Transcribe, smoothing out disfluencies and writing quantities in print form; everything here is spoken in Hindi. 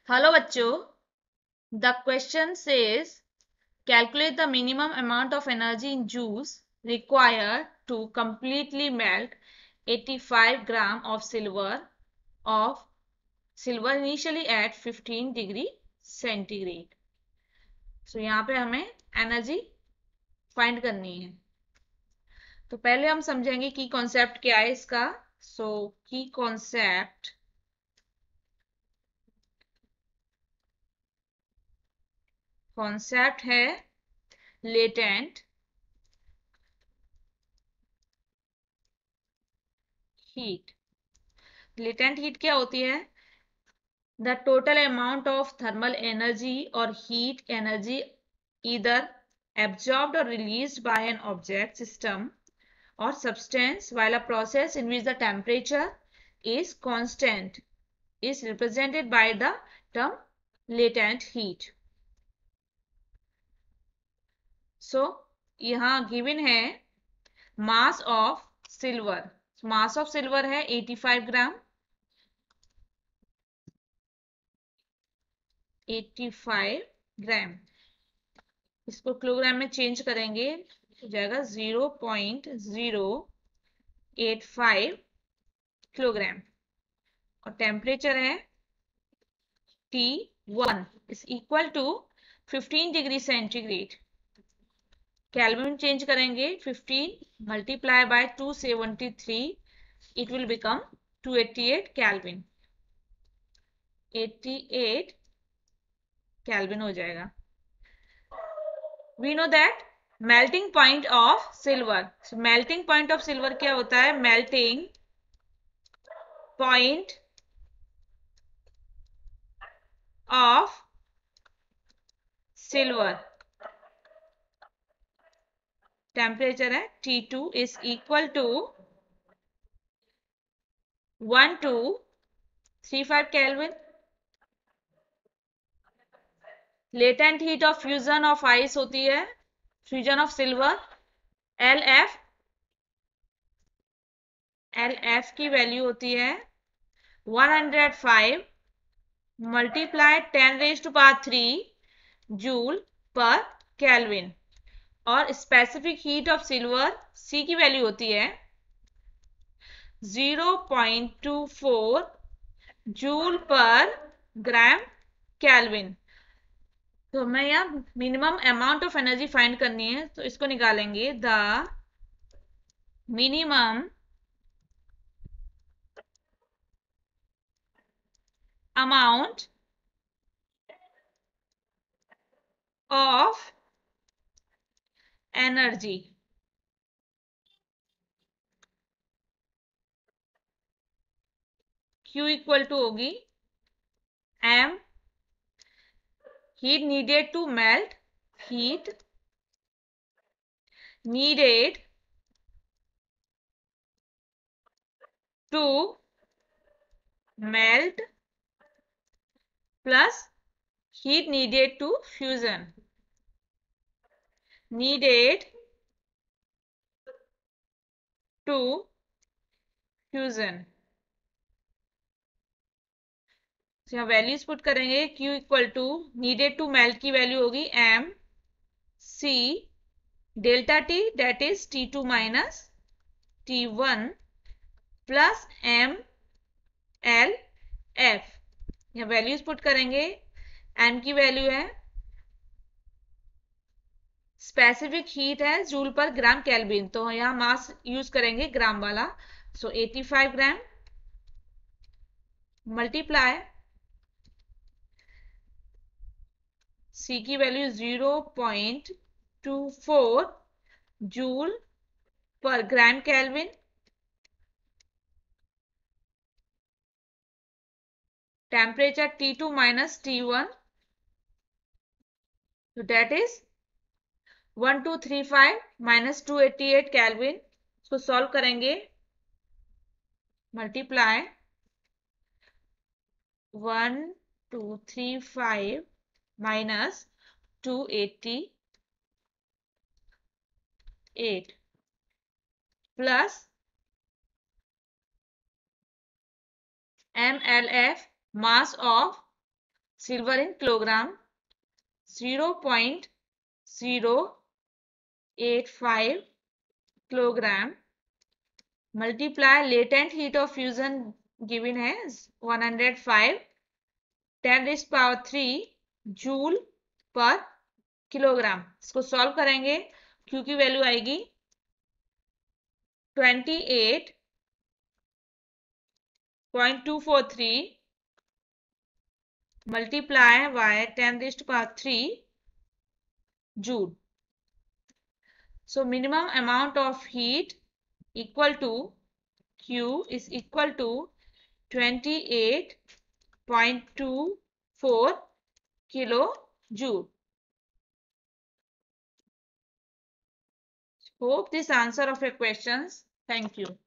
हेलो बच्चों, the question says calculate the minimum amount of energy in joules required to completely melt 85 gram of silver initially at 15 degree centigrade. So यहाँ पे हमें एनर्जी फाइंड करनी है। तो पहले हम समझेंगे की कॉन्सेप्ट क्या है इसका। सो की कॉन्सेप्ट है लेटेंट हीट। लेटेंट हीट क्या होती है? The total amount of thermal energy or heat energy either absorbed or released by an object, system, or substance while a process in which the temperature is constant is represented by the term latent heat. So यहाँ given है mass of silver. mass of silver है 85 ग्राम। 85 ग्राम, इसको किलोग्राम में चेंज करेंगे हो जाएगा 0.085 किलोग्राम। और टेम्परेचर है T1 is equal to 15 degree centigrade. Kelvin change करेंगे 15 multiply by 273, it will become 288 kelvin. 88 kelvin हो जाएगा। We know that melting point of silver. Melting point of silver क्या होता है? Melting point of silver temperature है T2 is equal to 1235 kelvin. Latent heat of fusion of ice होती है, fusion of silver, LF। LF की वैल्यू होती है 105 मल्टीप्लाई 10⁻³ जूल पर केल्विन। और specific heat of silver C की वैल्यू होती है 0.24 जूल पर ग्राम केल्विन। तो हमें यहाँ minimum amount of energy find करनी है, तो इसको निकालेंगे। The minimum amount of energy Q equal to होगी M heat needed to melt heat needed to melt plus heat needed to fusion needed to fusion। तो यहाँ वैल्यूज पुट करेंगे। Q equal to needed to melt की वैल्यू होगी M C delta T that is T2 minus T1 plus M L F। यहाँ वैल्यूज पुट करेंगे। M की वैल्यू है स्पेसिफिक हीट है जूल पर ग्राम केल्विन, तो यहाँ मास यूज करेंगे ग्राम वाला। सो 85 ग्राम मल्टीप्लाई C की value 0.24 joule per gram kelvin, temperature T2 minus T1, so that is 1235 minus 288 kelvin. इसको सॉल्व करेंगे। Multiply 1235 minus 288 plus MLF mass of silver in kilogram 0.085 kilogram multiply latent heat of fusion given as 105 10⁻³ joule पर किलोग्राम। इसको सॉल्व करेंगे, Q की वैल्यू आएगी 28.243 multiply by 10⁻³ joule. So minimum amount of heat equal to Q is equal to 28.24 kilojoule. Hope this answer of your questions. Thank you.